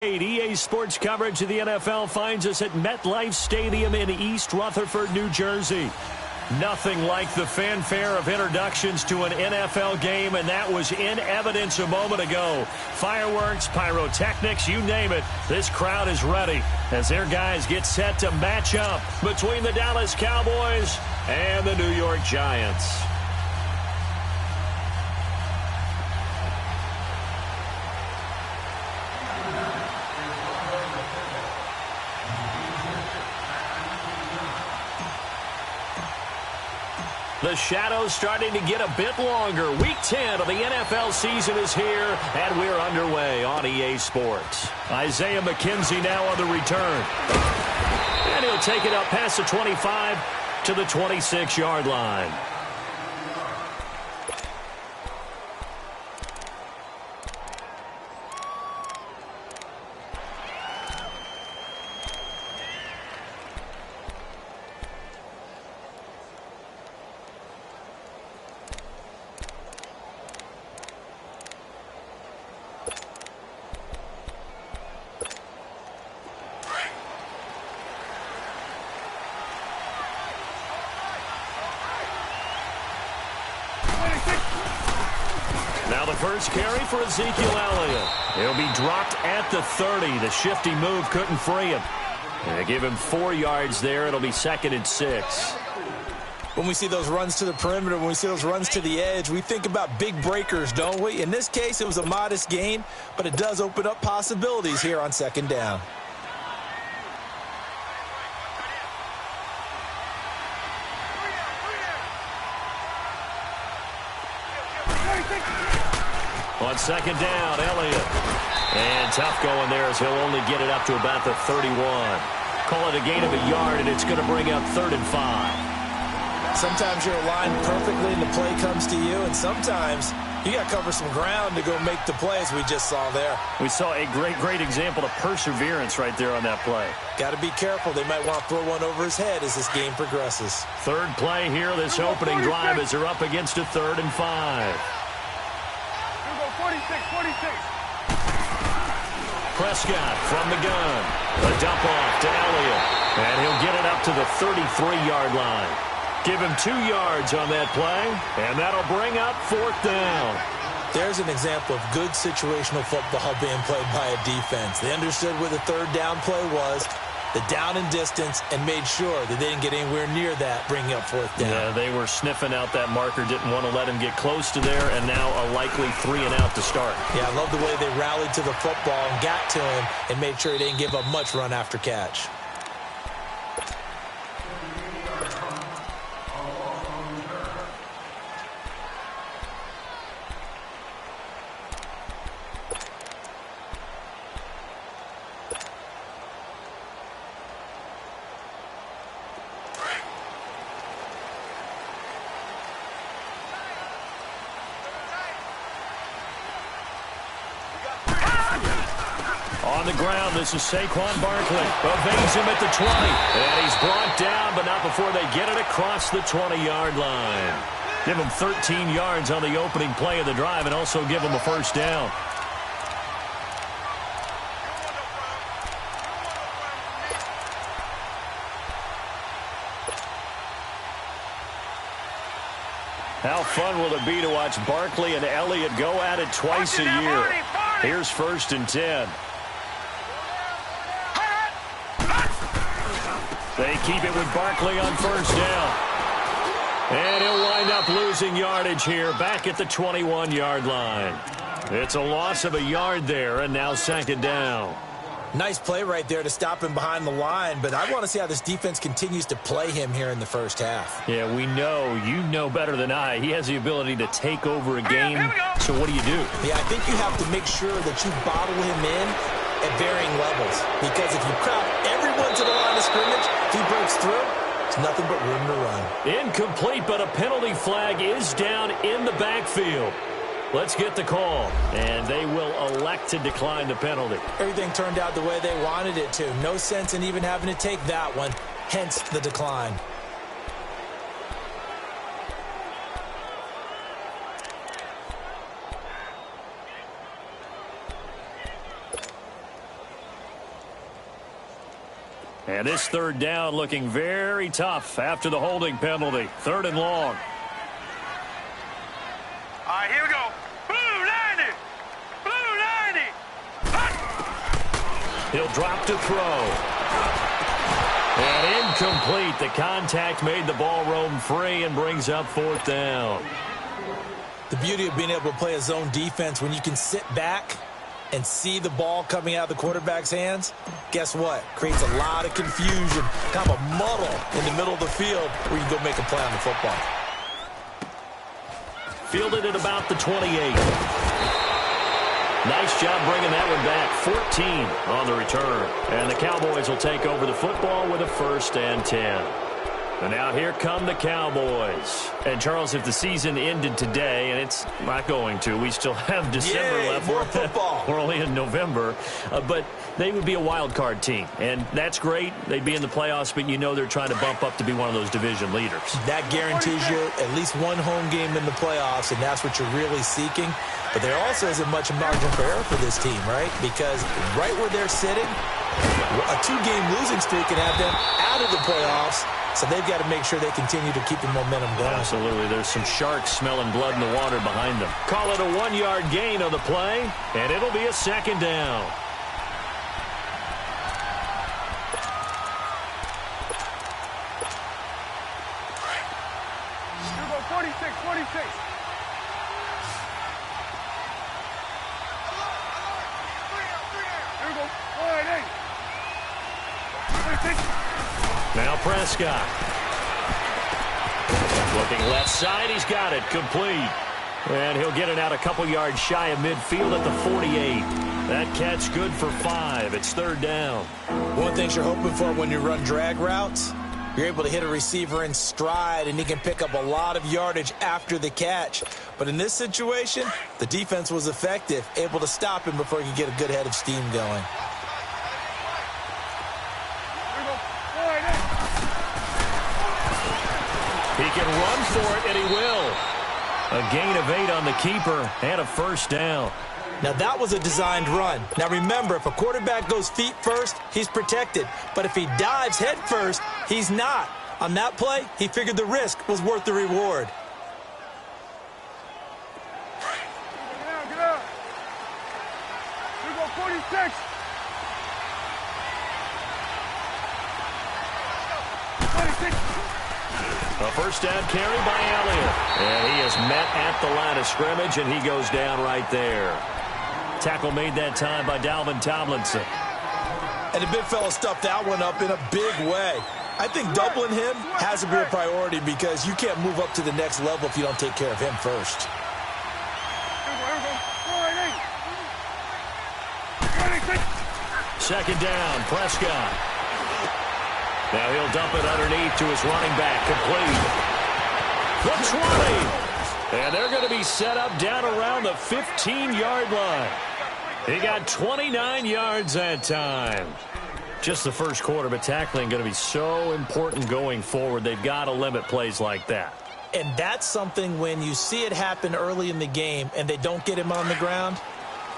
EA Sports coverage of the NFL finds us at MetLife Stadium in East Rutherford, New Jersey. Nothing like the fanfare of introductions to an NFL game, and that was in evidence a moment ago. Fireworks, pyrotechnics, you name it. This crowd is ready as their guys get set to match up between the Dallas Cowboys and the New York Giants. The shadow's starting to get a bit longer. Week 10 of the NFL season is here, and we're underway on EA Sports. Isaiah McKenzie now on the return. And he'll take it up past the 25 to the 26-yard line. Now the first carry for Ezekiel Elliott. He'll be dropped at the 30. The shifty move couldn't free him. And give him 4 yards there. It'll be 2nd and 6. When we see those runs to the perimeter, when we see those runs to the edge, we think about big breakers, don't we? In this case, it was a modest gain, but it does open up possibilities here on 2nd down. On 2nd down, Elliott. And tough going there as he'll only get it up to about the 31. Call it a gain of a yard, and it's going to bring up 3rd and 5. Sometimes you're aligned perfectly and the play comes to you, and sometimes you got to cover some ground to go make the play, as we just saw there. We saw a great example of perseverance right there on that play. Got to be careful. They might want to throw one over his head as this game progresses. 3rd play here, this opening drive, as they're up against a 3rd and 5. 46. Prescott from the gun. A dump off to Elliott. And he'll get it up to the 33-yard line. Give him 2 yards on that play, and that'll bring up 4th down. There's an example of good situational football being played by a defense. They understood where the 3rd down play was, the down and distance, and made sure that they didn't get anywhere near that, bringing up 4th down. Yeah, they were sniffing out that marker, didn't want to let him get close to there, and now a likely 3 and out to start. Yeah, I love the way they rallied to the football and got to him and made sure he didn't give up much run after catch. On the ground, this is Saquon Barkley. Evades him at the 20. And he's brought down, but not before they get it across the 20-yard line. Give him 13 yards on the opening play of the drive and also give him a 1st down. How fun will it be to watch Barkley and Elliott go at it twice a year? Here's 1st and 10. They keep it with Barkley on 1st down. And he'll wind up losing yardage here back at the 21-yard line. It's a loss of a yard there, and now 2nd down. Nice play right there to stop him behind the line, but I want to see how this defense continues to play him here in the 1st half. Yeah, we know. You know better than I. He has the ability to take over a game. So what do you do? Yeah, I think you have to make sure that you bottle him in at varying levels, because if you crowd everyone to the line of scrimmage, if he breaks through, it's nothing but room to run. Incomplete, but a penalty flag is down in the backfield. Let's get the call, and they will elect to decline the penalty. Everything turned out the way they wanted it to. No sense in even having to take that one, hence the decline. And this third down looking very tough after the holding penalty. 3rd and long. All right, here we go. Blue 90. Blue 90. He'll drop to throw. And incomplete. The contact made the ball roam free and brings up 4th down. The beauty of being able to play a zone defense when you can sit back and see the ball coming out of the quarterback's hands, guess what? Creates a lot of confusion, kind of a muddle in the middle of the field where you can go make a play on the football. Fielded at about the 28. Nice job bringing that one back. 14 on the return. And the Cowboys will take over the football with a 1st and 10. And now here come the Cowboys. And, Charles, if the season ended today, and it's not going to, we still have December left. More football. We're only in November. But they would be a wild card team. And that's great. They'd be in the playoffs, but you know they're trying to bump up to be one of those division leaders. That guarantees you at least one home game in the playoffs, and that's what you're really seeking. But there also isn't much margin for error for this team, right? Because right where they're sitting, a 2-game losing streak can have them out of the playoffs. So they've got to make sure they continue to keep the momentum going. Absolutely. There's some sharks smelling blood in the water behind them. Call it a 1-yard gain on the play, and it'll be a 2nd down. You go 46, 46. Here we go. 1-8. 46. Now Prescott. Looking left side. He's got it. Complete. And he'll get it out a couple yards shy of midfield at the 48. That catch good for 5. It's 3rd down. One thing you're hoping for when you run drag routes, you're able to hit a receiver in stride, and he can pick up a lot of yardage after the catch. But in this situation, the defense was effective, able to stop him before he could get a good head of steam going. He can run for it, and he will. A gain of 8 on the keeper and a 1st down. Now, that was a designed run. Now, remember, if a quarterback goes feet first, he's protected. But if he dives head first, he's not. On that play, he figured the risk was worth the reward. Get out. You go 46. 46. A 1st down carry by Elliott. And he is met at the line of scrimmage, and he goes down right there. Tackle made that time by Dalvin Tomlinson. And the big fella stuffed that one up in a big way. I think doubling him has to be a priority because you can't move up to the next level if you don't take care of him first. Here we go. 46. 2nd down, Prescott. Now he'll dump it underneath to his running back, complete. The 20. And they're going to be set up down around the 15-yard line. He got 29 yards that time. Just the first quarter, but tackling going to be so important going forward. They've got to limit plays like that. And that's something when you see it happen early in the game and they don't get him on the ground,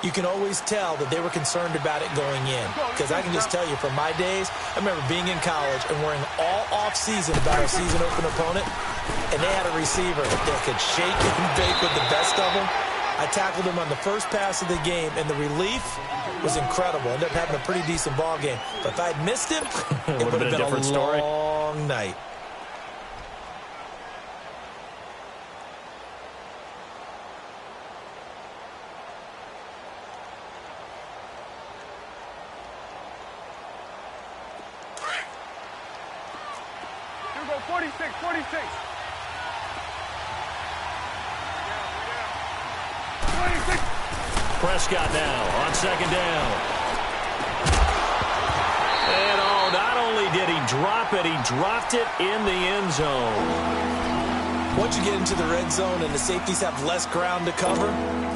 you can always tell that they were concerned about it going in. Because I can just tell you from my days, I remember being in college and worrying all off-season about our season-open opponent, and they had a receiver that could shake and bake with the best of them. I tackled him on the first pass of the game, and the relief was incredible. Ended up having a pretty decent ball game. But if I'd missed him, it would have been a different story. long night. You go 46, 46. 26. Prescott now on 2nd down. And not only did he drop it, he dropped it in the end zone. Once you get into the red zone and the safeties have less ground to cover,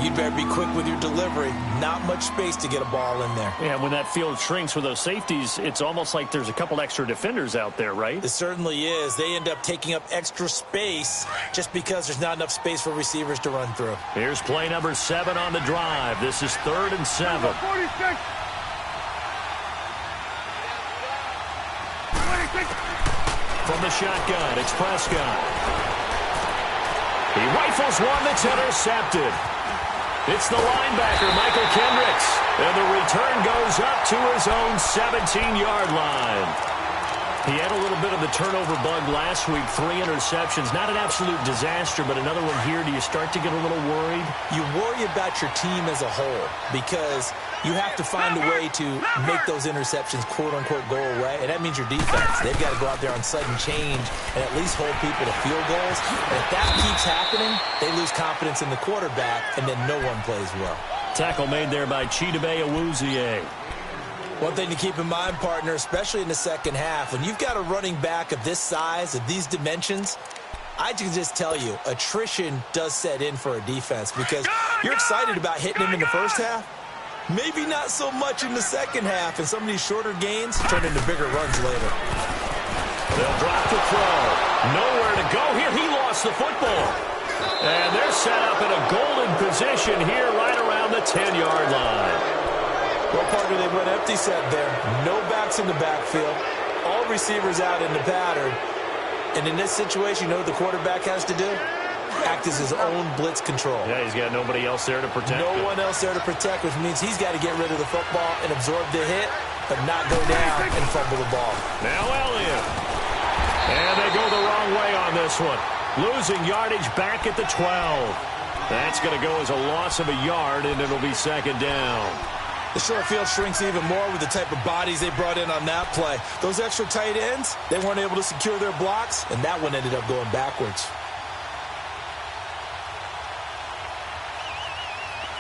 you'd better be quick with your delivery. Not much space to get a ball in there. Yeah, when that field shrinks with those safeties, it's almost like there's a couple extra defenders out there, right? It certainly is. They end up taking up extra space just because there's not enough space for receivers to run through. Here's play number 7 on the drive. This is 3rd and 7. 46. From the shotgun, it's Prescott. He rifles one that's intercepted. It's the linebacker, Michael Kendricks. And the return goes up to his own 17-yard line. He had a little bit of the turnover bug last week, 3 interceptions. Not an absolute disaster, but another one here. Do you start to get a little worried? You worry about your team as a whole because you have to find a way to make those interceptions, quote-unquote, go away, and that means your defense. They've got to go out there on sudden change and at least hold people to field goals. And if that keeps happening, they lose confidence in the quarterback, and then no one plays well. Tackle made there by Chidobe Awuzie. One thing to keep in mind, partner, especially in the second half, when you've got a running back of this size, of these dimensions, I can just tell you, attrition does set in for a defense because you're excited about hitting him in the first half. Maybe not so much in the second half, and some of these shorter gains turn into bigger runs later. They'll drop the throw. Nowhere to go here. He lost the football. And they're set up in a golden position here right around the 10-yard line. Well, partner, they went empty set there. No backs in the backfield. All receivers out in the pattern. And in this situation, you know what the quarterback has to do? Act as his own blitz control. Yeah, he's got nobody else there to protect him. No one else there to protect, which means he's got to get rid of the football and absorb the hit, but not go down and fumble the ball. Now Elliott. And they go the wrong way on this one. Losing yardage back at the 12. That's going to go as a loss of a yard, and it'll be second down. The short field shrinks even more with the type of bodies they brought in on that play. Those extra tight ends, they weren't able to secure their blocks, and that one ended up going backwards.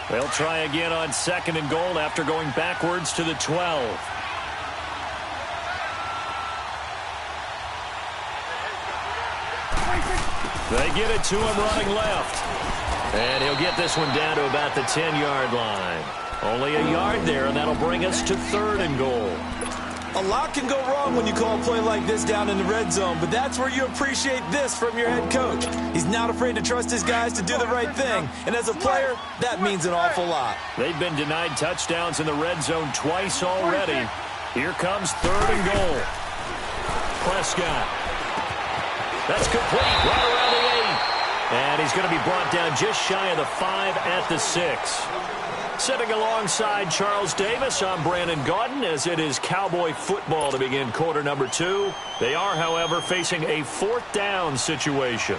They'll try again on second and goal after going backwards to the 12. They get it to him running left. And he'll get this one down to about the 10-yard line. Only a yard there, and that'll bring us to third and goal. A lot can go wrong when you call a play like this down in the red zone, but that's where you appreciate this from your head coach. He's not afraid to trust his guys to do the right thing, and as a player, that means an awful lot. They've been denied touchdowns in the red zone twice already. Here comes third and goal. Prescott. That's complete right around the 8. And he's going to be brought down just shy of the 5 at the 6. Sitting alongside Charles Davis, I'm Brandon Gaudin as it is Cowboy football to begin quarter number 2. They are, however, facing a 4th down situation.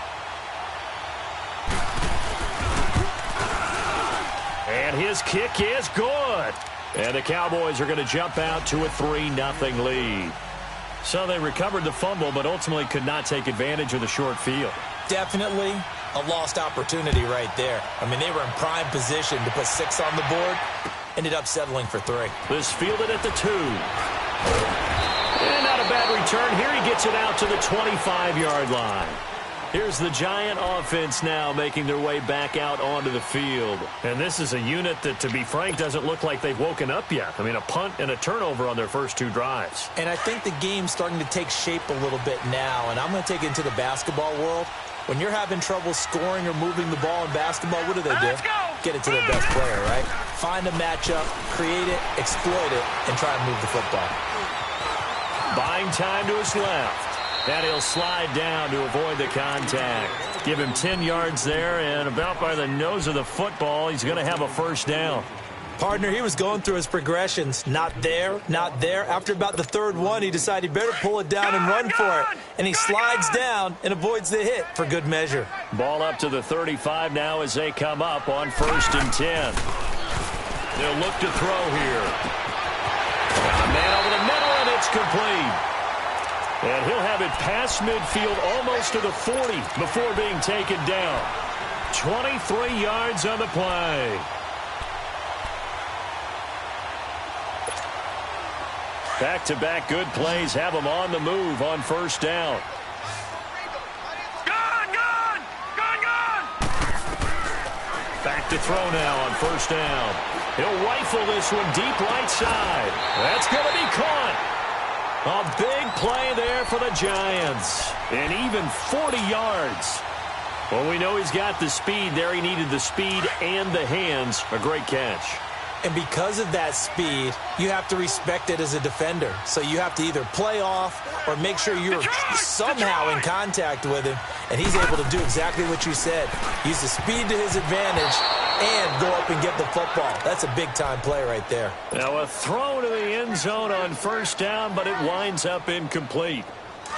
And his kick is good. And the Cowboys are going to jump out to a 3-0 lead. So they recovered the fumble, but ultimately could not take advantage of the short field. Definitely a lost opportunity right there. I mean, they were in prime position to put 6 on the board. Ended up settling for 3. This fielded at the 2. And not a bad return. Here he gets it out to the 25-yard line. Here's the Giant offense now making their way back out onto the field. And this is a unit that, to be frank, doesn't look like they've woken up yet. I mean, a punt and a turnover on their first 2 drives. And I think the game's starting to take shape a little bit now. And I'm going to take it into the basketball world. When you're having trouble scoring or moving the ball in basketball, what do? Get it to their best player, right? Find a matchup, create it, exploit it, and try and move the football. Buying time to his left. And he'll slide down to avoid the contact. Give him 10 yards there, and about by the nose of the football, he's going to have a first down. Partner, he was going through his progressions. Not there, not there. After about the 3rd one, he decided he better pull it down and run for it. And he slides down and avoids the hit for good measure. Ball up to the 35 now as they come up on 1st and 10. They'll look to throw here. A man over the middle, and it's complete. And he'll have it past midfield almost to the 40 before being taken down. 23 yards on the play. Back-to-back good plays have them on the move on 1st down. Gone! Back to throw now on 1st down. He'll rifle this one deep right side. That's going to be caught. A big play there for the Giants. And even 40 yards. Well, we know he's got the speed there. He needed the speed and the hands. A great catch. And because of that speed, you have to respect it as a defender. So you have to either play off or make sure you're somehow in contact with him. And he's able to do exactly what you said. Use the speed to his advantage and go up and get the football. That's a big-time play right there. Now a throw to the end zone on first down, but it winds up incomplete.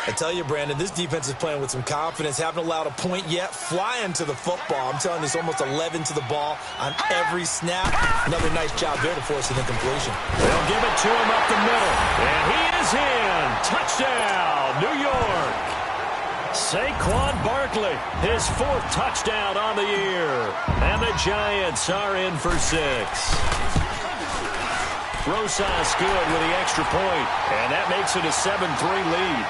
I tell you, Brandon, this defense is playing with some confidence. Haven't allowed a point yet. Flying to the football. I'm telling you, it's almost 11 to the ball on every snap. Another nice job there to force an incompletion. They'll give it to him up the middle. And he is in. Touchdown, New York. Saquon Barkley, his 4th touchdown on the year. And the Giants are in for 6. Rosas good with the extra point. And that makes it a 7-3 lead.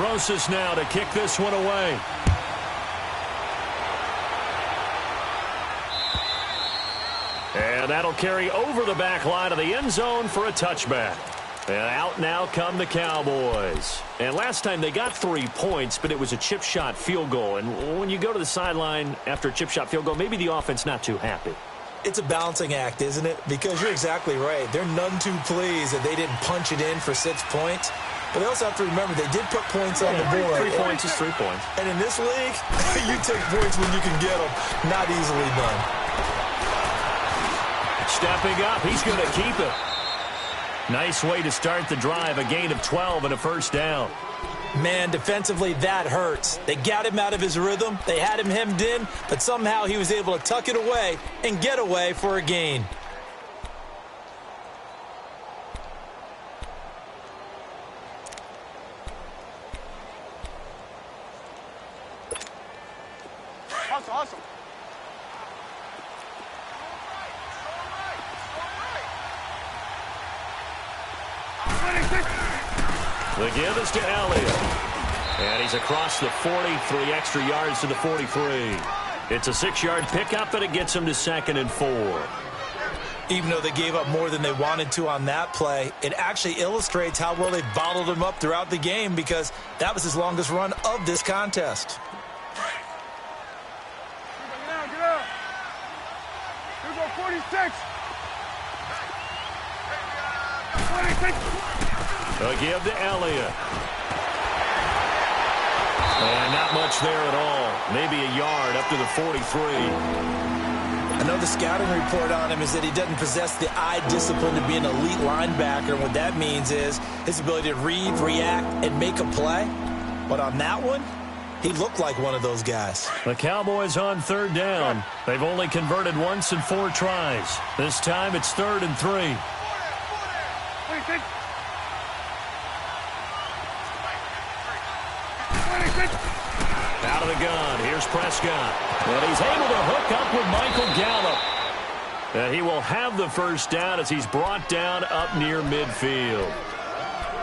Rosas now to kick this one away. And that'll carry over the back line of the end zone for a touchback. And out now come the Cowboys. And last time they got 3 points, but it was a chip shot field goal. And when you go to the sideline after a chip shot field goal, maybe the offense not too happy. It's a balancing act, isn't it? Because you're exactly right. They're none too pleased that they didn't punch it in for 6 points. But they also have to remember they did put points on the board. 3 points is 3 points. And in this league, you take points when you can get them. Not easily done. Stepping up, he's going to keep it. Nice way to start the drive, a gain of 12 and a first down. Man, defensively, that hurts. They got him out of his rhythm. They had him hemmed in, but somehow he was able to tuck it away and get away for a gain. Awesome. The give is to Elliott. And he's across the 40, 3 extra yards to the 43. It's a 6-yard pickup, and it gets him to 2nd and 4. Even though they gave up more than they wanted to on that play, it actually illustrates how well they bottled him up throughout the game because that was his longest run of this contest. Get out. Here we go, 46. 46. A give to Elliott. And not much there at all. Maybe a yard up to the 43. I know the scouting report on him is that he doesn't possess the eye discipline to be an elite linebacker. And what that means is his ability to read, react, and make a play. But on that one, he looked like one of those guys. The Cowboys on 3rd down. They've only converted once in 4 tries. This time it's 3rd and 3. 46. Out of the gun. Here's Prescott. And he's able to hook up with Michael Gallup. And he will have the first down as he's brought down up near midfield.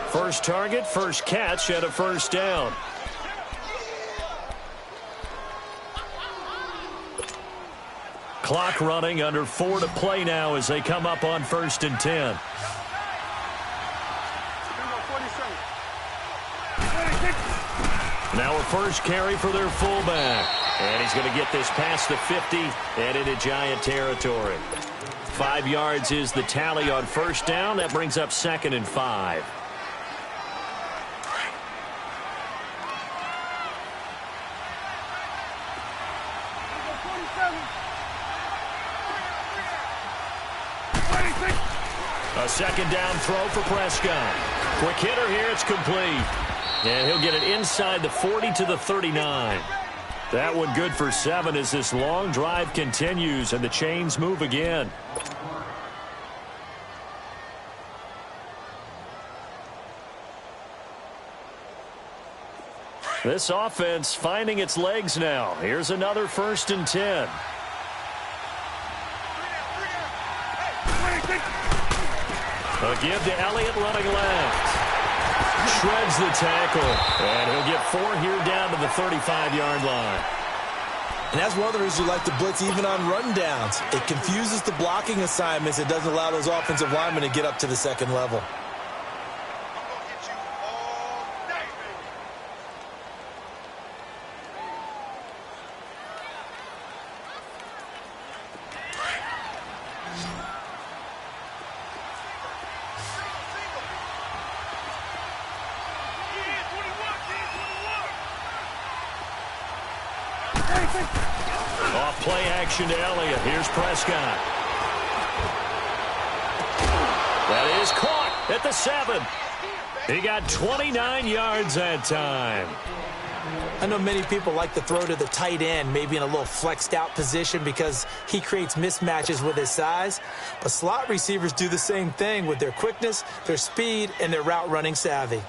First target, first catch, and a first down. Clock running, under 4 to play now as they come up on 1st and 10. Now a first carry for their fullback. And he's going to get this past the 50 and into Giant territory. 5 yards is the tally on first down. That brings up 2nd and 5. A 2nd down throw for Prescott. Quick hitter here, it's complete. And he'll get it inside the 40 to the 39. That one good for 7 as this long drive continues and the chains move again. This offense finding its legs now. Here's another 1st and 10. A give to Elliott running left. Shreds the tackle. And he'll get 4 here down to the 35-yard line. And that's one of the reasons you like to blitz even on rundowns. It confuses the blocking assignments. It doesn't allow those offensive linemen to get up to the 2nd level. Off play action to Elliott. Here's Prescott. That is caught at the 7. He got 29 yards that time. I know many people like to throw to the tight end, maybe in a little flexed out position because he creates mismatches with his size. But slot receivers do the same thing with their quickness, their speed, and their route running savvy.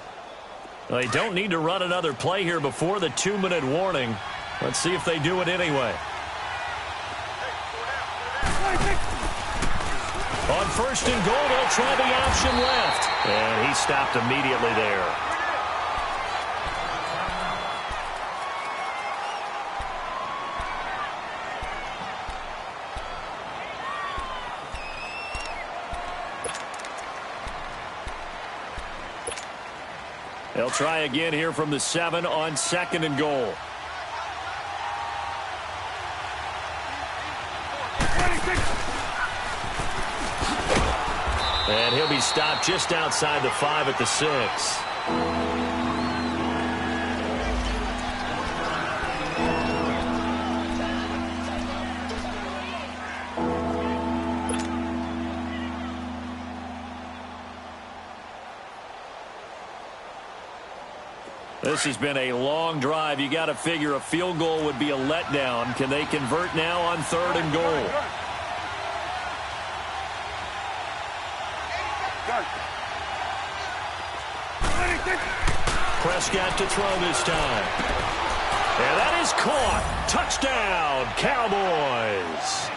Well, they don't need to run another play here before the 2-minute warning. Let's see if they do it anyway. On 1st and goal, they'll try the option left. And he stopped immediately there. They'll try again here from the 7 on 2nd and goal. And he'll be stopped just outside the 5 at the 6. This has been a long drive. You got to figure a field goal would be a letdown. Can they convert now on 3rd and goal? Prescott to throw this time. And that is caught. Touchdown, Cowboys.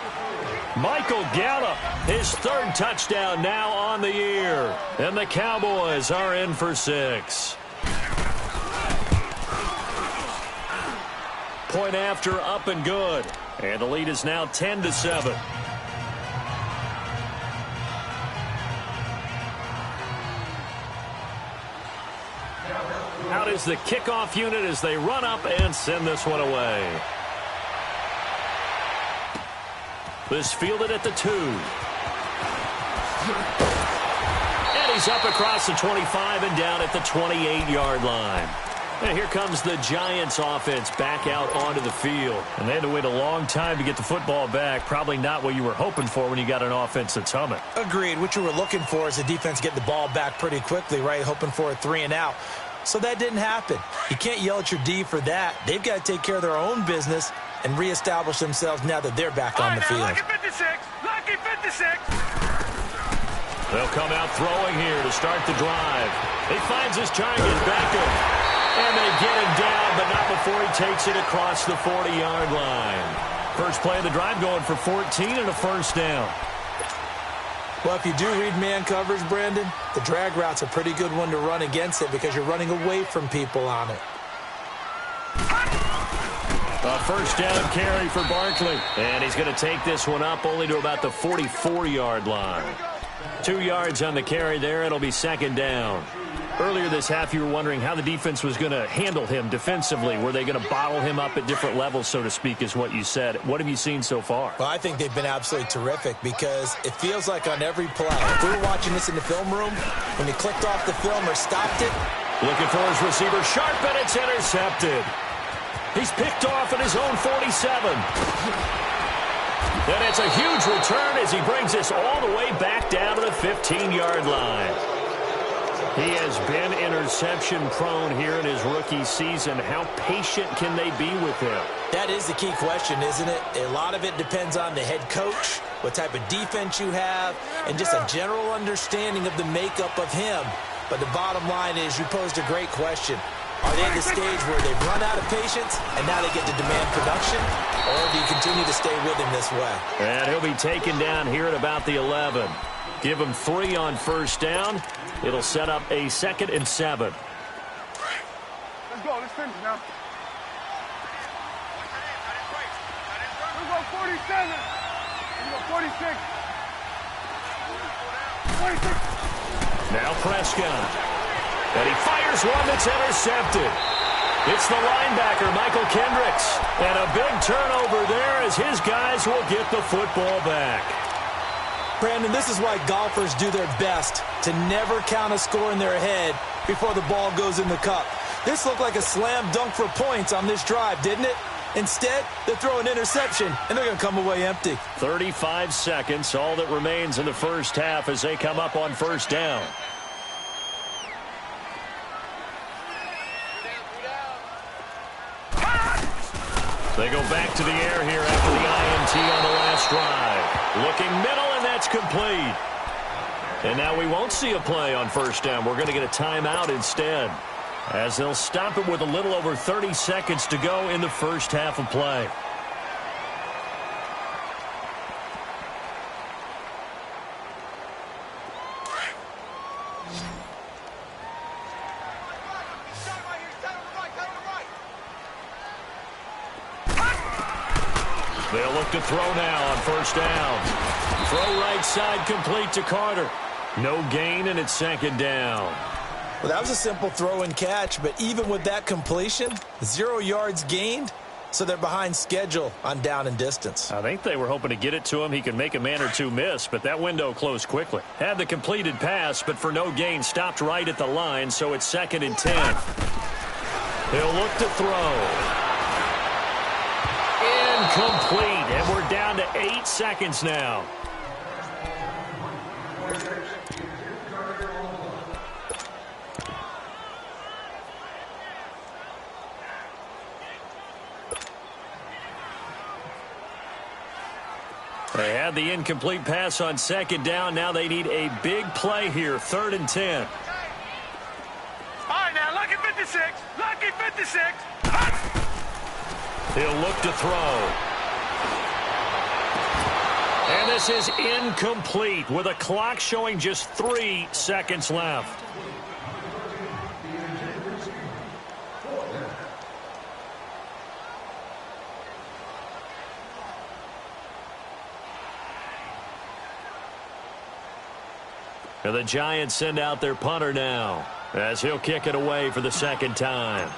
Michael Gallup, his 3rd touchdown now on the year. And the Cowboys are in for 6. Point after, up and good. And the lead is now 10-7. Out is the kickoff unit as they run up and send this one away. This fielded at the 2. And he's up across the 25 and down at the 28-yard line. And here comes the Giants offense back out onto the field. And they had to wait a long time to get the football back. Probably not what you were hoping for when you got an offense that's humming. Agreed. What you were looking for is the defense get the ball back pretty quickly, right? Hoping for a 3 and out. So that didn't happen. You can't yell at your D for that. They've got to take care of their own business and reestablish themselves now that they're back on the field. Lucky 56. Lucky 56. They'll come out throwing here to start the drive. He finds his target back up. And they get him down, but not before he takes it across the 40-yard line. First play of the drive going for 14 and a 1st down. Well, if you do read man coverage, Brandon, the drag route's a pretty good one to run against it because you're running away from people on it. A 1st down carry for Barkley. And he's going to take this one up only to about the 44-yard line. 2 yards on the carry there. It'll be 2nd down. Earlier this half, you were wondering how the defense was going to handle him defensively. Were they going to bottle him up at different levels, so to speak, is what you said. What have you seen so far? Well, I think they've been absolutely terrific because it feels like on every play, if we were watching this in the film room, when he clicked off the film or stopped it. Looking for his receiver, sharp, and it's intercepted. He's picked off at his own 47. And it's a huge return as he brings this all the way back down to the 15-yard line. He has been interception-prone here in his rookie season. How patient can they be with him? That is the key question, isn't it? A lot of it depends on the head coach, what type of defense you have, and just a general understanding of the makeup of him. But the bottom line is you posed a great question. Are they at the stage where they've run out of patience and now they get to demand production? Or do you continue to stay with him this way? And he'll be taken down here at about the 11. Give him 3 on 1st down. It'll set up a 2nd and 7. Let's go. Let's finish now. Let's go 47. Let's go 46. 46. Now Prescott. And he fires one that's intercepted. It's the linebacker, Michael Kendricks. And a big turnover there as his guys will get the football back. Brandon, this is why golfers do their best to never count a score in their head before the ball goes in the cup. This looked like a slam dunk for points on this drive, didn't it? Instead, they throw an interception, and they're going to come away empty. 35 seconds, all that remains in the first half as they come up on first down. They go back to the air here after the INT on the last drive. Looking middle, and that's complete. And now we won't see a play on first down. We're going to get a timeout instead, as they'll stop it with a little over 30 seconds to go in the first half of play. They'll look to throw now on first down. Throw right side complete to Carter. No gain, and it's second down. Well, that was a simple throw and catch, but even with that completion, 0 yards gained, so they're behind schedule on down and distance. I think they were hoping to get it to him. He could make a man or two miss, but that window closed quickly. Had the completed pass, but for no gain, stopped right at the line, so it's 2nd and 10. He'll look to throw. Incomplete, and we're down to 8 seconds now. They had the incomplete pass on second down. Now they need a big play here, 3rd and 10. All right, now, lucky 56. Lucky 56. He'll look to throw. And this is incomplete with a clock showing just 3 seconds left. And the Giants send out their punter now, as he'll kick it away for the 2nd time.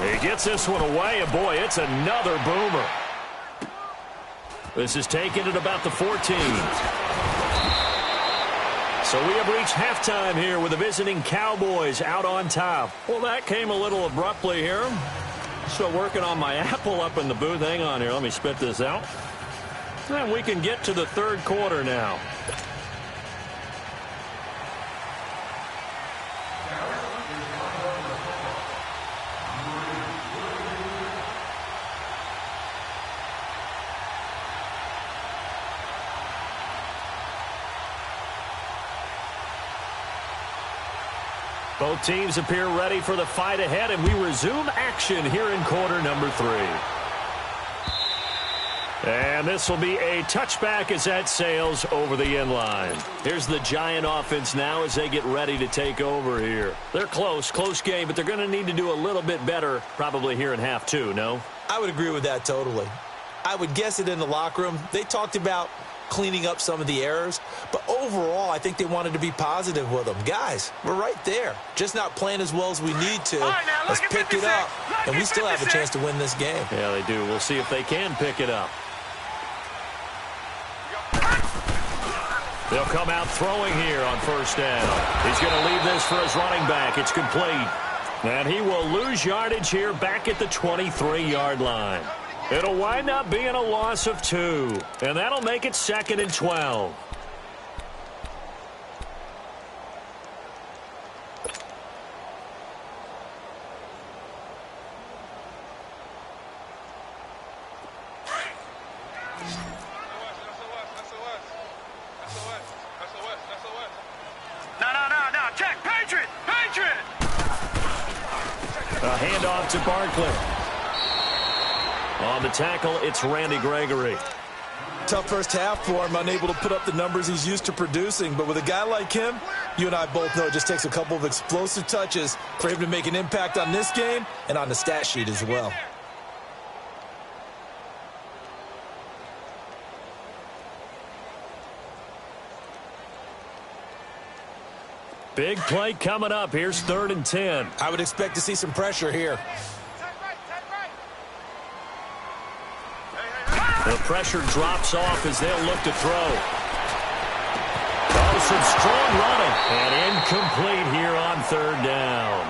He gets this one away, and boy, it's another boomer. This is taken at about the 14. So we have reached halftime here with the visiting Cowboys out on top. Well, that came a little abruptly here. Still working on my apple up in the booth. Hang on here. Let me spit this out. And we can get to the 3rd quarter now. Both teams appear ready for the fight ahead, and we resume action here in quarter number 3. And this will be a touchback as that sails over the end line. Here's the Giant offense now as they get ready to take over here. They're close game, but they're going to need to do a little bit better probably here in half 2, no? I would agree with that totally. I would guess it in the locker room. They talked about cleaning up some of the errors, but overall I think they wanted to be positive with them. Guys, we're right there, just not playing as well as we need to. Right, now, let's pick it up, and we still have a chance to win this game. Yeah, they do. We'll see if they can pick it up. They'll come out throwing here on first down. He's going to leave this for his running back. It's complete. And he will lose yardage here back at the 23-yard line. It'll wind up being a loss of 2. And that'll make it 2nd and 12. No. Check. Patriot. A handoff to Barkley. On the tackle, it's Randy Gregory. Tough first half for him, unable to put up the numbers he's used to producing. But with a guy like him, you and I both know it just takes a couple of explosive touches for him to make an impact on this game and on the stat sheet as well. Big play coming up. Here's 3rd and 10. I would expect to see some pressure here. The pressure drops off as they'll look to throw. Oh, some strong running. And incomplete here on 3rd down.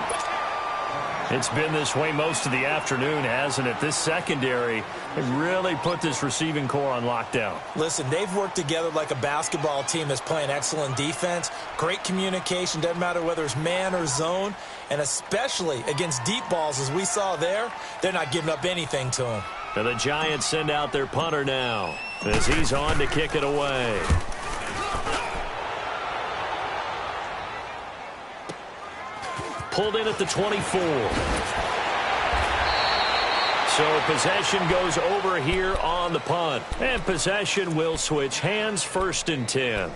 It's been this way most of the afternoon, hasn't it? This secondary really put this receiving core on lockdown. Listen, they've worked together like a basketball team that's playing excellent defense. Great communication, doesn't matter whether it's man or zone. And especially against deep balls, as we saw there, they're not giving up anything to them. And the Giants send out their punter now as he's on to kick it away. Pulled in at the 24. So possession goes over here on the punt. And possession will switch hands, 1st and 10.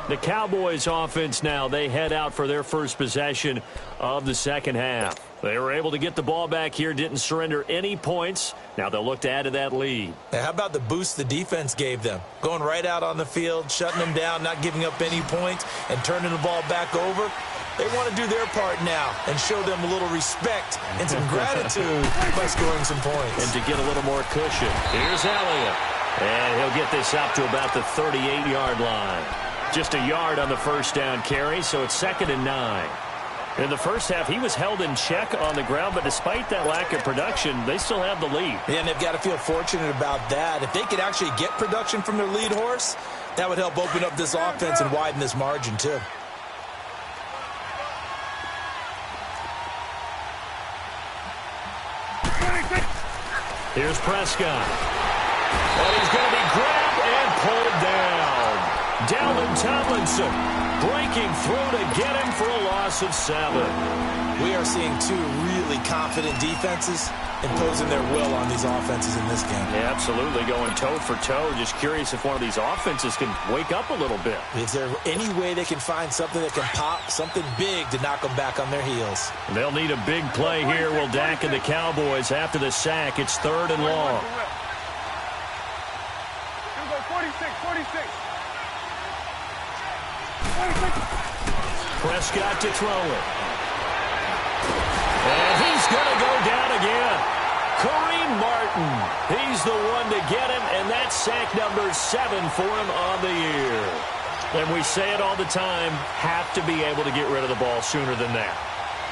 The Cowboys offense now, they head out for their first possession of the second half. They were able to get the ball back here, didn't surrender any points. Now they'll look to add to that lead. Now, how about the boost the defense gave them? Going right out on the field, shutting them down, not giving up any points, and turning the ball back over. They want to do their part now and show them a little respect and some gratitude by scoring some points. And to get a little more cushion, here's Elliott. And he'll get this up to about the 38-yard line. Just a yard on the first down carry, so it's 2nd and 9. In the first half, he was held in check on the ground, but despite that lack of production, they still have the lead. Yeah, and they've got to feel fortunate about that. If they could actually get production from their lead horse, that would help open up this offense and widen this margin, too. Here's Prescott. And he's going to be grabbed and pulled down. Dalvin Tomlinson breaking through to get him for a loss of 7. We are seeing two really confident defenses imposing their will on these offenses in this game. Yeah, absolutely, going toe for toe. Just curious if one of these offenses can wake up a little bit. Is there any way they can find something that can pop, something big to knock them back on their heels? They'll need a big play here. Will Dak and the Cowboys after the sack. It's 3rd and long. 46. Prescott to throw it. And he's going to go down again. Kareem Martin. He's the one to get him, and that's sack number 7 for him on the year. And we say it all the time, have to be able to get rid of the ball sooner than that.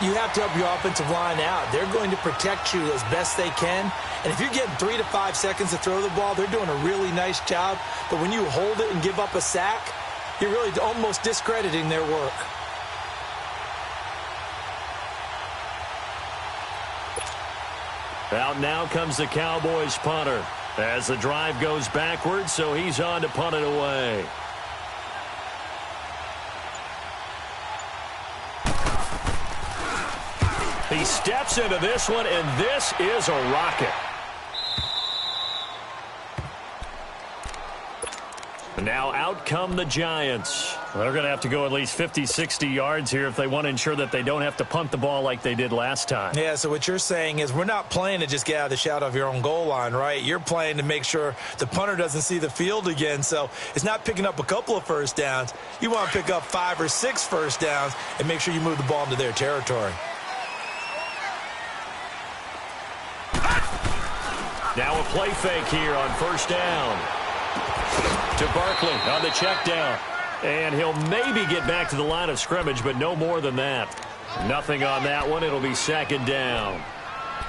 You have to help your offensive line out. They're going to protect you as best they can. And if you're getting 3 to 5 seconds to throw the ball, they're doing a really nice job. But when you hold it and give up a sack, you're really almost discrediting their work. Out now comes the Cowboys punter as the drive goes backwards, so he's on to punt it away. He steps into this one, and this is a rocket. Now out come the Giants. They're going to have to go at least 50, 60 yards here if they want to ensure that they don't have to punt the ball like they did last time. Yeah, so what you're saying is we're not playing to just get out of the shadow of your own goal line, right? You're playing to make sure the punter doesn't see the field again. So it's not picking up a couple of first downs. You want to pick up 5 or 6 first downs and make sure you move the ball into their territory. Now a play fake here on first down. To Barkley on the check down. And he'll maybe get back to the line of scrimmage, but no more than that. Nothing on that one. It'll be 2nd down.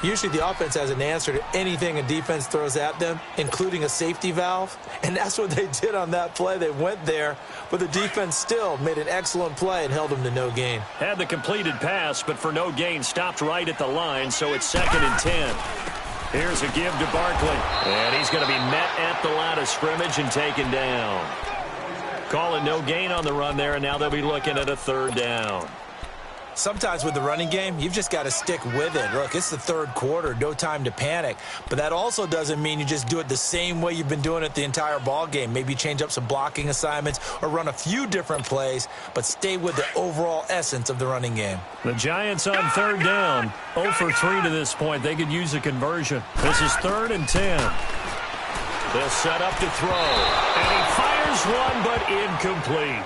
Usually the offense has an answer to anything a defense throws at them, including a safety valve. And that's what they did on that play. They went there, but the defense still made an excellent play and held them to no gain. Had the completed pass, but for no gain, stopped right at the line, so it's 2nd and 10. Here's a give to Barkley, and he's going to be met at the line of scrimmage and taken down. Calling no gain on the run there, and now they'll be looking at a 3rd down. Sometimes with the running game, you've just got to stick with it. Look, it's the 3rd quarter, no time to panic. But that also doesn't mean you just do it the same way you've been doing it the entire ball game. Maybe change up some blocking assignments or run a few different plays, but stay with the overall essence of the running game. The Giants on 3rd down, 0 for 3 to this point. They could use a conversion. This is 3rd and 10. They'll set up to throw, and he fires one, but incomplete.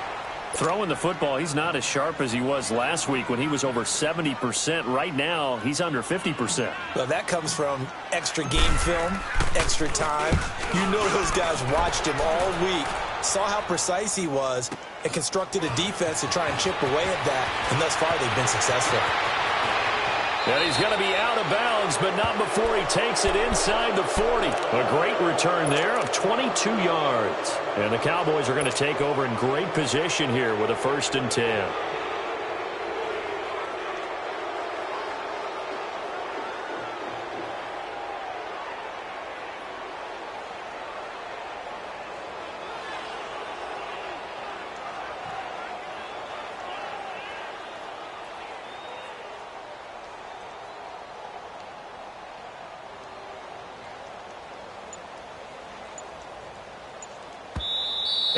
Throwing the football, he's not as sharp as he was last week when he was over 70%. Right now, he's under 50%. Well, that comes from extra game film, extra time. You know those guys watched him all week, saw how precise he was, and constructed a defense to try and chip away at that. And thus far, they've been successful. And he's going to be out of bounds, but not before he takes it inside the 40. A great return there of 22 yards. And the Cowboys are going to take over in great position here with a 1st and 10.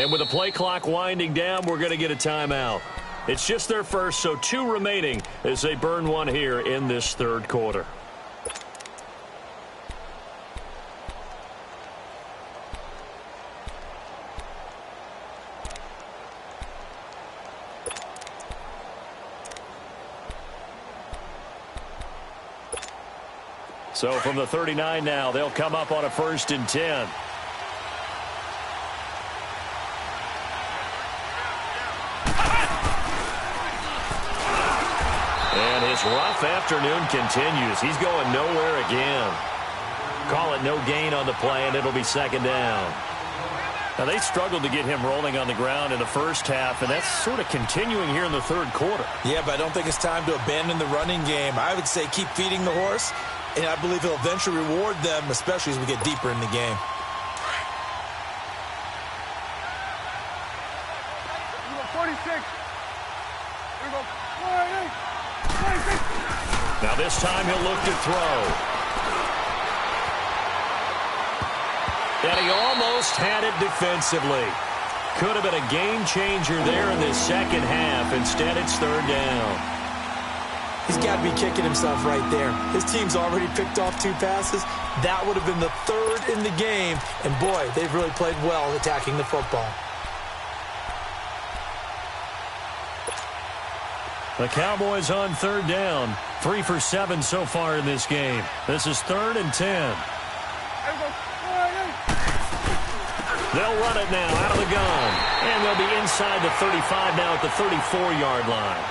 And with the play clock winding down, we're going to get a timeout. It's just their first, so 2 remaining as they burn one here in this 3rd quarter. So from the 39 now, they'll come up on a 1st and 10. His rough afternoon continues. He's going nowhere again. Call it no gain on the play, and it'll be 2nd down. Now, they struggled to get him rolling on the ground in the first half, and that's sort of continuing here in the 3rd quarter. Yeah, but I don't think it's time to abandon the running game. I would say keep feeding the horse, and I believe he'll eventually reward them, especially as we get deeper in the game. Now this time he'll look to throw. And he almost had it defensively. Could have been a game changer there in this 2nd half. Instead, it's 3rd down. He's got to be kicking himself right there. His team's already picked off 2 passes. That would have been the 3rd in the game. And boy, they've really played well attacking the football. The Cowboys on 3rd down. 3 for 7 so far in this game. This is 3rd and 10. They'll run it now out of the gun. And they'll be inside the 35 now at the 34-yard line.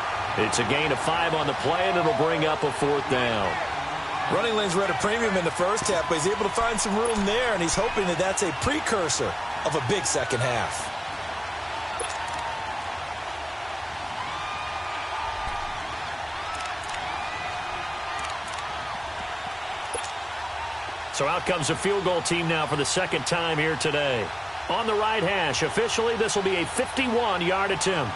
It's a gain of 5 on the play, and it'll bring up a 4th down. Running lanes were at a premium in the first half, but he's able to find some room there, and he's hoping that that's a precursor of a big 2nd half. So out comes a field goal team now for the 2nd time here today. On the right hash, officially this will be a 51-yard attempt.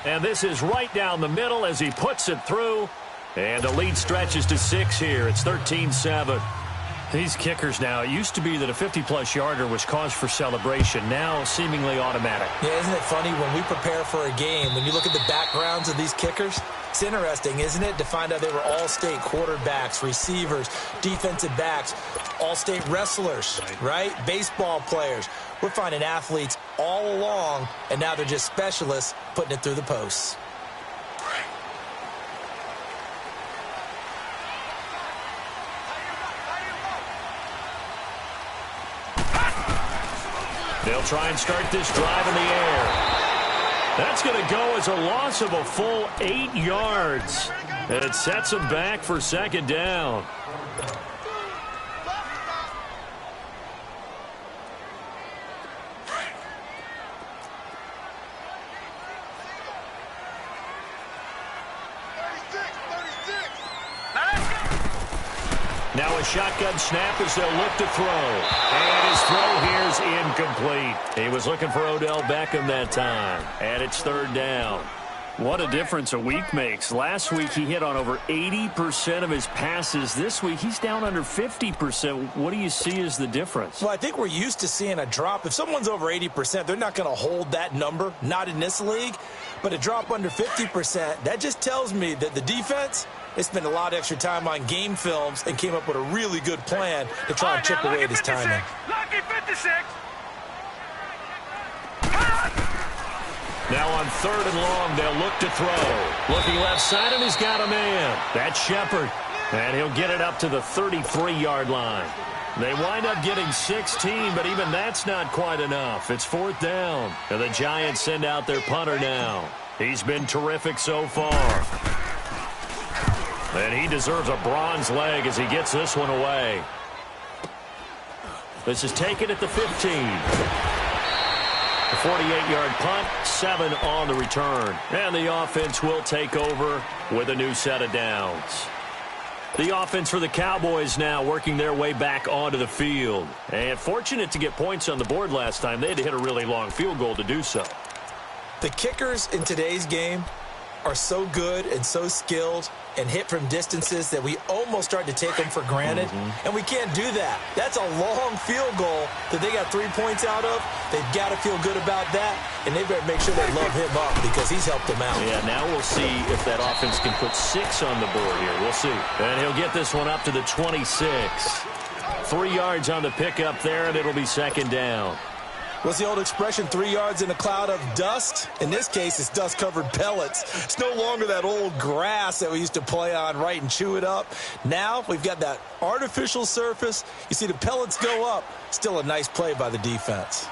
And this is right down the middle as he puts it through. And the lead stretches to 6 here. It's 13-7. These kickers now, it used to be that a 50-plus yarder was cause for celebration. Now seemingly automatic. Yeah, isn't it funny when we prepare for a game, when you look at the backgrounds of these kickers, it's interesting, isn't it, to find out they were all-state quarterbacks, receivers, defensive backs, all-state wrestlers, right? Baseball players. We're finding athletes all along, and now they're just specialists putting it through the posts. They'll try and start this drive in the air. That's going to go as a loss of a full 8 yards. And it sets them back for 2nd down. Now a shotgun snap as they'll look to throw. And his throw here is incomplete. He was looking for Odell Beckham that time. And it's 3rd down. What a difference a week makes. Last week he hit on over 80% of his passes. This week he's down under 50%. What do you see as the difference? Well, I think we're used to seeing a drop. If someone's over 80%, they're not going to hold that number, not in this league. But a drop under 50%, that just tells me that the defense, they spent a lot of extra time on game films and came up with a really good plan to try and chip away at his timing. Lucky 56. Now on 3rd and long, they'll look to throw. Looking left side, and he's got a man. That's Shepard. And he'll get it up to the 33-yard line. They wind up getting 16, but even that's not quite enough. It's 4th down. And the Giants send out their punter now. He's been terrific so far. And he deserves a bronze leg as he gets this one away. This is taken at the 15. A 48-yard punt, 7 on the return. And the offense will take over with a new set of downs. The offense for the Cowboys now working their way back onto the field. And fortunate to get points on the board last time. They had to hit a really long field goal to do so. The kickers in today's game are so good and so skilled and hit from distances that we almost start to take them for granted. And we can't do that. That's a long field goal that they got 3 points out of. They've got to feel good about that, and they better make sure they love him up because he's helped them out. Yeah, now we'll see if that offense can put 6 on the board here. We'll see. And he'll get this one up to the 26. 3 yards on the pickup there, and it'll be 2nd down. What's the old expression, 3 yards in a cloud of dust? In this case, it's dust-covered pellets. It's no longer that old grass that we used to play on, right, and chew it up. Now we've got that artificial surface. You see the pellets go up. Still a nice play by the defense.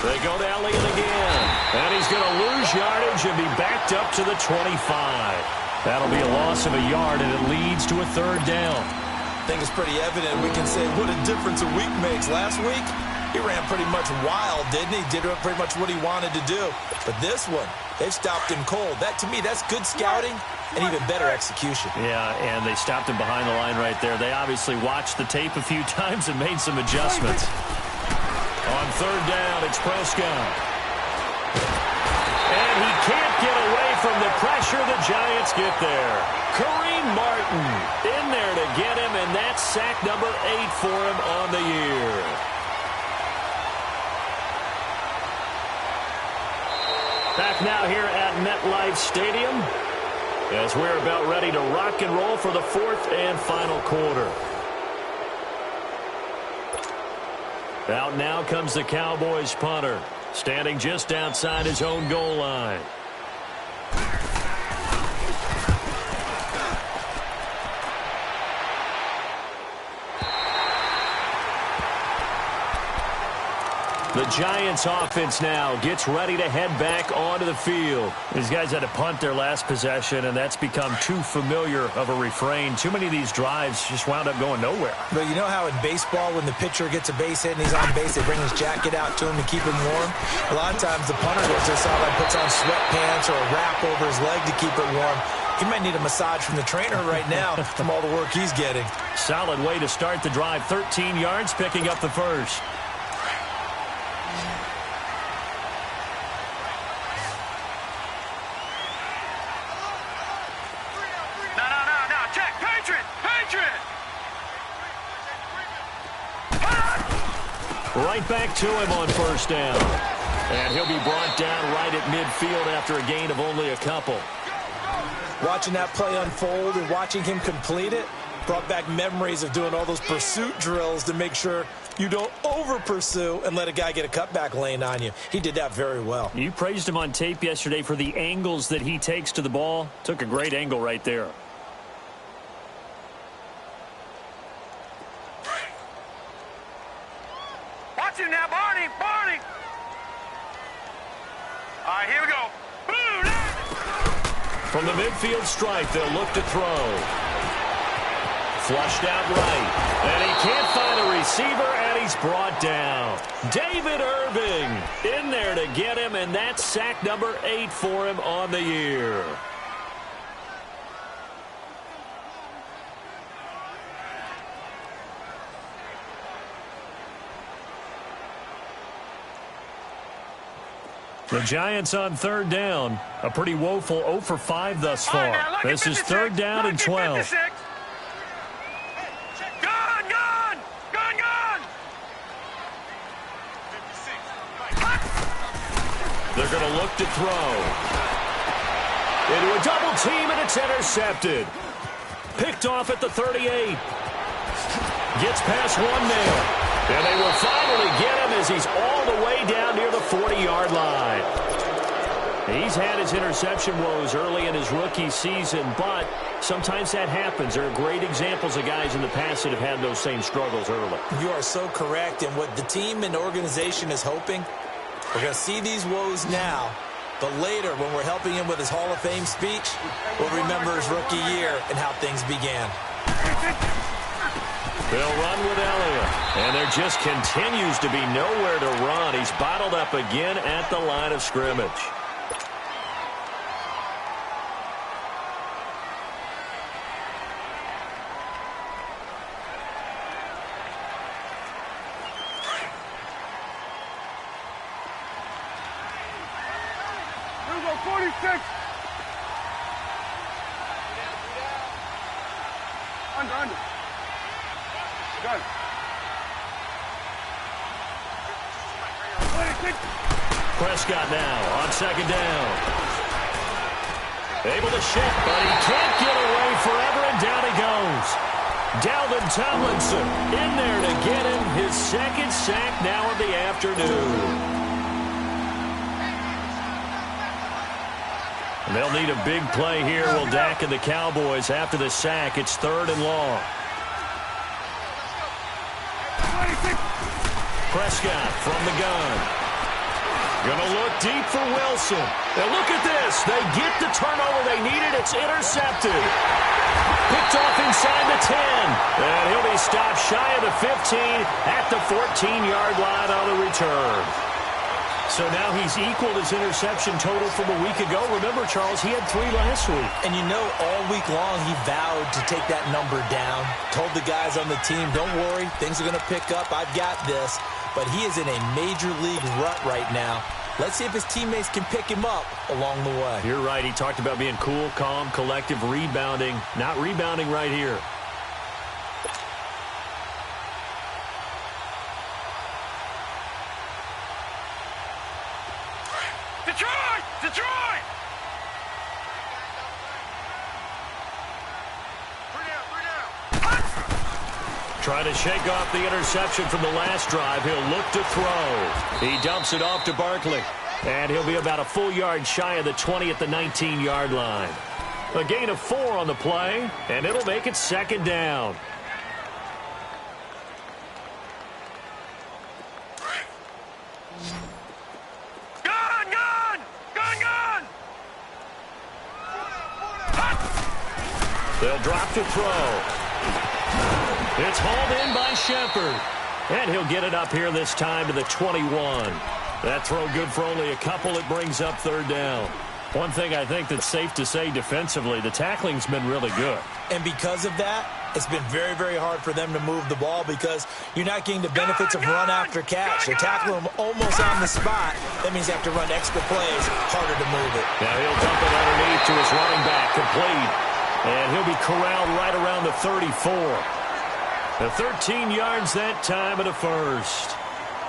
They go to Elliott again. And he's going to lose yardage and be backed up to the 25. That'll be a loss of a yard, and it leads to a 3rd down. I think it's pretty evident. We can say what a difference a week makes. Last week, he ran pretty much wild, didn't he? Did pretty much what he wanted to do. But this one, they've stopped him cold. That, to me, that's good scouting and even better execution. Yeah, and they stopped him behind the line right there. They obviously watched the tape a few times and made some adjustments. On 3rd down, it's Prescott. And he can't get away from the pressure. The Giants get there. Kareem Martin in there to get him, and that's sack number 8 for him on the year. Back now here at MetLife Stadium as we're about ready to rock and roll for the 4th and final quarter. Out now comes the Cowboys punter, standing just outside his own goal line. The Giants offense now gets ready to head back onto the field. These guys had to punt their last possession, and that's become too familiar of a refrain. Too many of these drives just wound up going nowhere. But you know how in baseball, when the pitcher gets a base hit and he's on base, they bring his jacket out to him to keep him warm? A lot of times the punter goes to the sideline, puts on sweatpants or a wrap over his leg to keep it warm. He might need a massage from the trainer right now from all the work he's getting. Solid way to start the drive. 13 yards, picking up the first. Right back to him on 1st down. And he'll be brought down right at midfield after a gain of only a couple. Watching that play unfold and watching him complete it brought back memories of doing all those pursuit drills to make sure you don't over-pursue and let a guy get a cutback lane on you. He did that very well. You praised him on tape yesterday for the angles that he takes to the ball. Took a great angle right there. Watch him now, Barney! Barney! All right, here we go. Boom! From the midfield stripe, they'll look to throw. Flushed out right. And he can't find a receiver, and he's brought down. David Irving in there to get him, and that's sack number 8 for him on the year. The Giants on 3rd down. A pretty woeful 0 for 5 thus far. Right, this is 3rd down and 12. Gone, gone! Gone, gone! They're going to look to throw. Into a double team, and it's intercepted. Picked off at the 38. Gets past 1 man. And they will finally get him as he's all the way down near the 40-yard line. He's had his interception woes early in his rookie season, but sometimes that happens. There are great examples of guys in the past that have had those same struggles early. You are so correct, and what the team and organization is hoping, we're going to see these woes now, but later when we're helping him with his Hall of Fame speech, we'll remember his rookie year and how things began. They'll run with Elliott, and there just continues to be nowhere to run. He's bottled up again at the line of scrimmage. Here we go, 46. Under. Got it. 26. Prescott now on second down. Able to shift, but he can't get away forever, and down he goes. Dalvin Tomlinson in there to get him his second sack now of the afternoon. And they'll need a big play here. Will Dak and the Cowboys after the sack. It's 3rd and long. Prescott from the gun. Gonna look deep for Wilson. Now look at this. They get the turnover they needed. It's intercepted. Picked off inside the 10. And he'll be stopped shy of the 15 at the 14-yard line on the return. So now he's equaled his interception total from a week ago. Remember, Charles, he had 3 last week. And you know, all week long he vowed to take that number down. Told the guys on the team, don't worry, things are going to pick up. I've got this. But he is in a major league rut right now. Let's see if his teammates can pick him up along the way. You're right. He talked about being cool, calm, collective, rebounding. Not rebounding right here. Detroit! Trying to shake off the interception from the last drive. He'll look to throw. He dumps it off to Barkley. And he'll be about a full yard shy of the 20 at the 19-yard line. A gain of 4 on the play, and it'll make it 2nd down. They'll drop to throw. It's hauled in by Shepard. And he'll get it up here this time to the 21. That throw good for only a couple. It brings up 3rd down. One thing I think that's safe to say defensively, the tackling's been really good. And because of that, it's been very, very hard for them to move the ball because you're not getting the benefits of run after catch. They tackle him almost on the spot. That means they have to run extra plays, harder to move it. Now he'll dump it underneath to his running back, complete. And he'll be corralled right around the 34. The 13 yards that time and a first.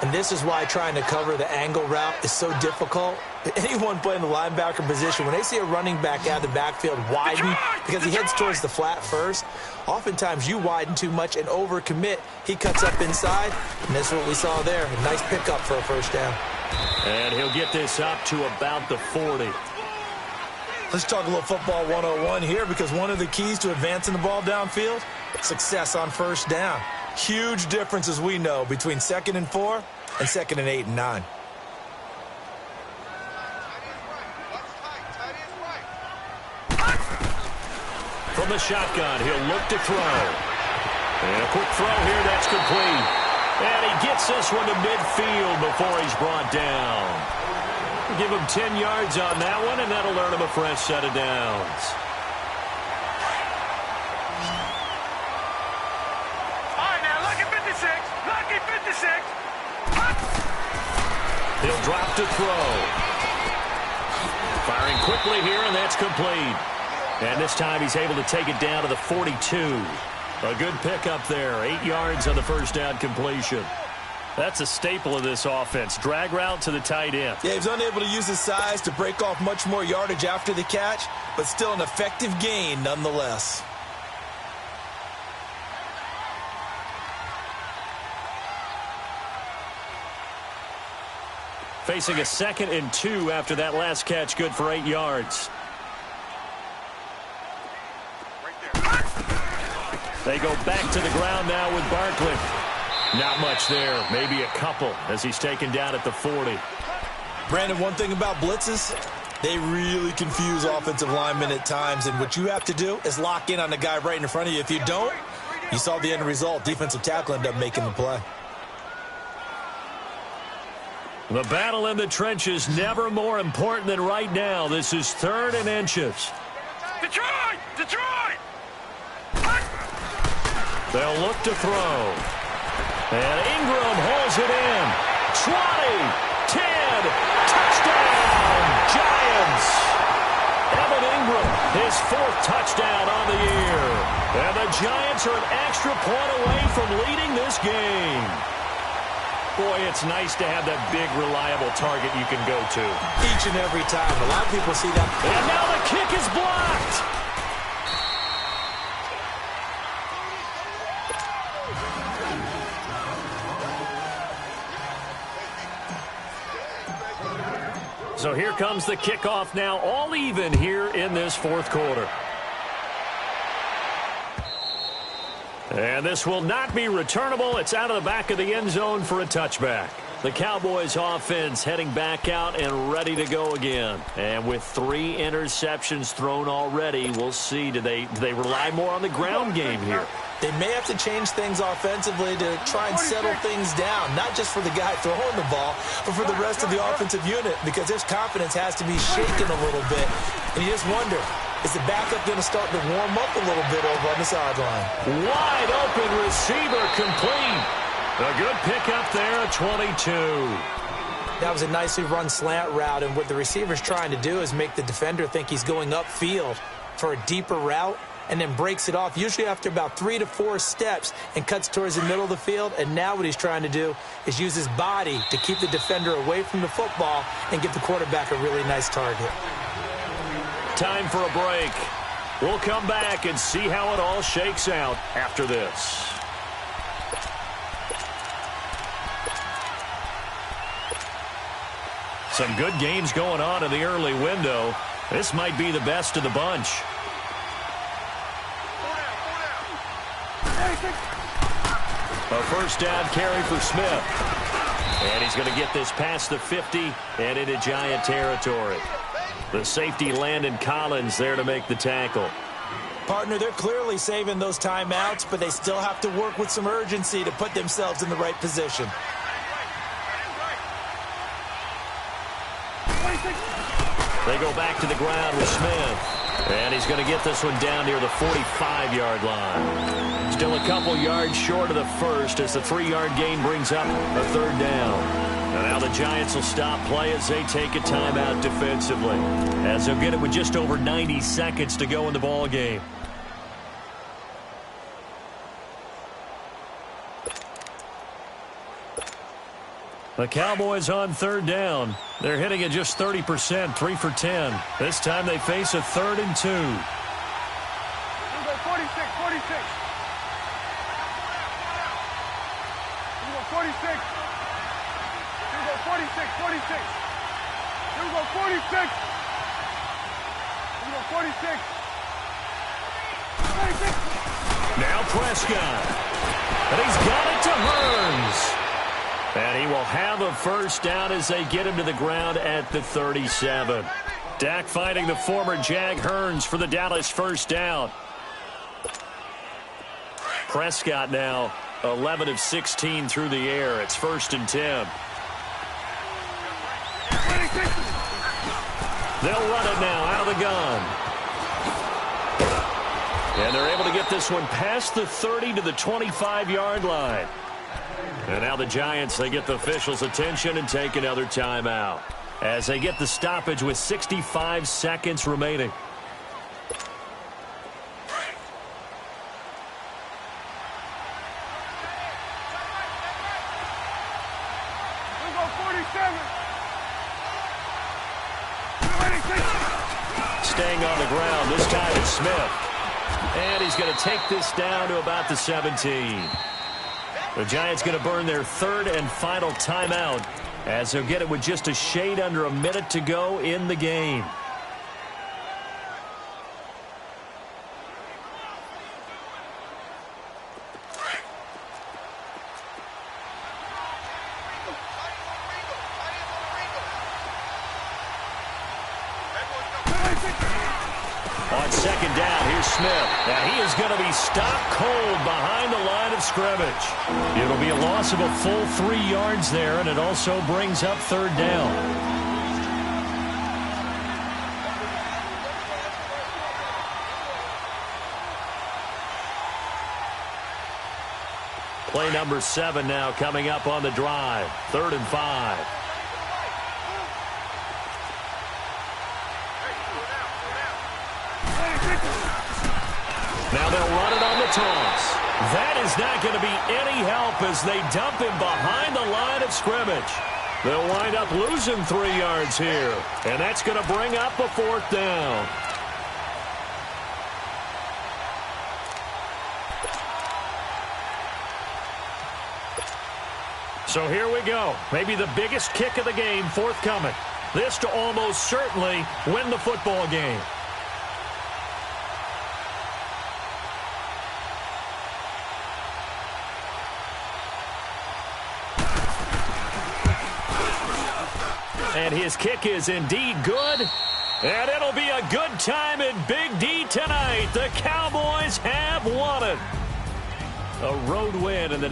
And this is why trying to cover the angle route is so difficult. Anyone playing the linebacker position, when they see a running back out of the backfield widen because he heads towards the flat first, oftentimes you widen too much and overcommit. He cuts up inside, and that's what we saw there. A nice pickup for a 1st down. And he'll get this up to about the 40. Let's talk a little football 101 here because one of the keys to advancing the ball downfield, success on 1st down. Huge difference, as we know, between 2nd and 4 and 2nd and 8 and 9. From the shotgun, he'll look to throw. And a quick throw here, that's complete. And he gets this one to midfield before he's brought down. Give him 10 yards on that one, and that'll earn him a fresh set of downs. All right, now, lucky 56. Lucky 56. He'll drop to throw. Firing quickly here, and that's complete. And this time he's able to take it down to the 42. A good pickup there. 8 yards on the 1st down completion. That's a staple of this offense. Drag route to the tight end. Yeah, he's unable to use his size to break off much more yardage after the catch, but still an effective gain nonetheless. Facing a 2nd and 2 after that last catch, good for 8 yards. They go back to the ground now with Barkley. Not much there, maybe a couple as he's taken down at the 40. Brandon, one thing about blitzes, they really confuse offensive linemen at times, and what you have to do is lock in on the guy right in front of you. If you don't, you saw the end result. Defensive tackle ended up making the play. The battle in the trenches never more important than right now. This is 3rd and inches. Detroit! Detroit! They'll look to throw. And Ingram holds it in. 20, 10, touchdown, Giants. Evan Ingram, his 4th touchdown on the year. And the Giants are an extra point away from leading this game. Boy, it's nice to have that big, reliable target you can go to. Each and every time. A lot of people see that. And now the kick is blocked. So here comes the kickoff now, all even here in this 4th quarter. And this will not be returnable. It's out of the back of the end zone for a touchback. The Cowboys offense heading back out and ready to go again. And with 3 interceptions thrown already, we'll see. Do they rely more on the ground game here? They may have to change things offensively to try and settle things down, not just for the guy throwing the ball, but for the rest of the offensive unit, because his confidence has to be shaken a little bit. And you just wonder, is the backup going to start to warm up a little bit over on the sideline? Wide open receiver complete. A good pickup there at 22. That was a nicely run slant route, and what the receiver's trying to do is make the defender think he's going upfield for a deeper route, and then breaks it off, usually after about 3 to 4 steps, and cuts towards the middle of the field. And now what he's trying to do is use his body to keep the defender away from the football and give the quarterback a really nice target. Time for a break. We'll come back and see how it all shakes out after this. Some good games going on in the early window. This might be the best of the bunch. A 1st down carry for Smith. And he's going to get this past the 50 and into Giant territory. The safety Landon Collins there to make the tackle. Partner, they're clearly saving those timeouts, but they still have to work with some urgency to put themselves in the right position. They go back to the ground with Smith. And he's going to get this one down near the 45-yard line. Still a couple yards short of the first as the 3-yard gain brings up a 3rd down. And now the Giants will stop play as they take a timeout defensively, as they'll get it with just over 90 seconds to go in the ball game. The Cowboys on 3rd down. They're hitting at just 30%, 3 for 10. This time they face a 3rd and 2. 46, 46. 46. 46, 46. 46. 46. 46. Now Prescott. And he's got it to Hearns. And he will have a 1st down as they get him to the ground at the 37. Dak finding the former Jag Hearns for the Dallas 1st down. Prescott now 11 of 16 through the air. It's 1st and 10. They'll run it now out of the gun. And they're able to get this one past the 30 to the 25-yard line. And now the Giants, they get the officials' attention and take another timeout as they get the stoppage with 65 seconds remaining. Staying on the ground, this time it's Smith. And he's going to take this down to about the 17. The Giants going to burn their 3rd and final timeout as he'll get it with just a shade under a minute to go in the game. On second down, here's Smith. Now he is going to be stopped cold behind the line of scrimmage. It'll be a loss of a full 3 yards there, and it also brings up third down. Play number 7 now coming up on the drive. 3rd and 5. Now they'll run it on the toss. That is not going to be any help as they dump him behind the line of scrimmage. They'll wind up losing 3 yards here, and that's going to bring up a 4th down. So here we go. Maybe the biggest kick of the game forthcoming. This to almost certainly win the football game. And his kick is indeed good. And it'll be a good time in Big D tonight. The Cowboys have won it. A road win in the